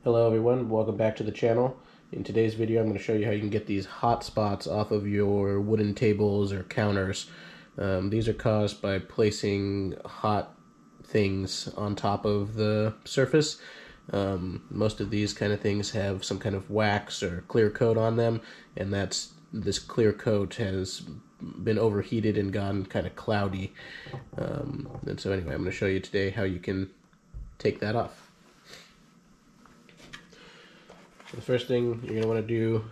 Hello everyone, welcome back to the channel. In today's video I'm going to show you how you can get these hot spots off of your wooden tables or counters. These are caused by placing hot things on top of the surface. Most of these kind of things have some kind of wax or clear coat on them, and this clear coat has been overheated and gone kind of cloudy. And so anyway, I'm going to show you today how you can take that off. The first thing you're going to want to do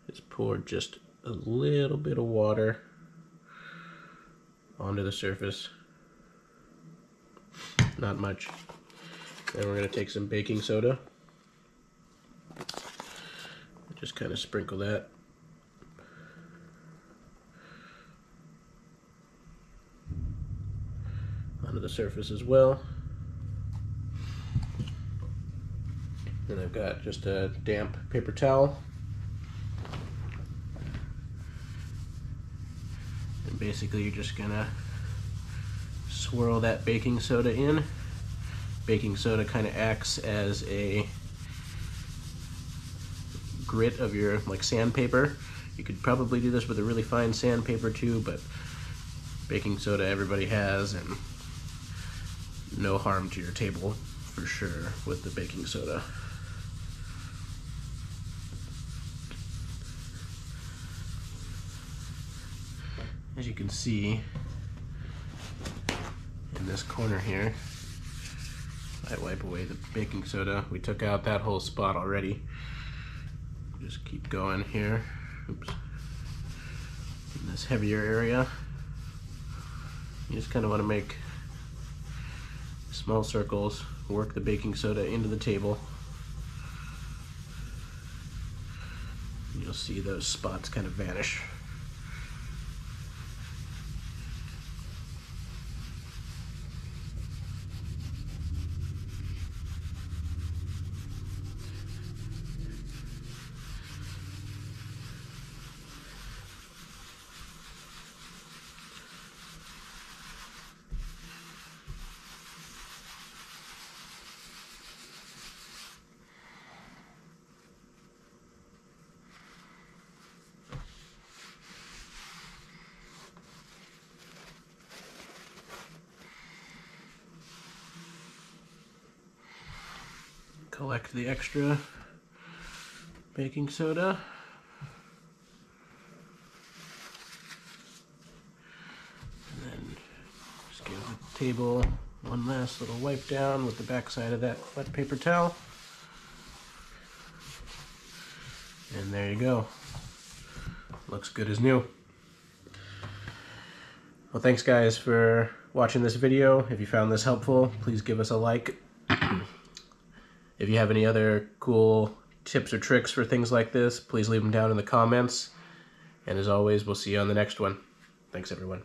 is pour just a little bit of water onto the surface. Not much. Then we're going to take some baking soda. Just kind of sprinkle that. Onto the surface as well. Then I've got just a damp paper towel. And basically you're just gonna swirl that baking soda in. Baking soda kind of acts as a grit of your sandpaper. You could probably do this with a really fine sandpaper too, but baking soda everybody has, and no harm to your table for sure with the baking soda. As you can see in this corner here, I wipe away the baking soda. We took out that whole spot already. Just keep going here. Oops. In this heavier area, you just kind of want to make small circles, work the baking soda into the table. You'll see those spots kind of vanish. Collect the extra baking soda. And then just give the table one last little wipe down with the back side of that wet paper towel. And there you go. Looks good as new. Well, thanks guys for watching this video. If you found this helpful, please give us a like. If you have any other cool tips or tricks for things like this, please leave them down in the comments. And as always, we'll see you on the next one. Thanks everyone.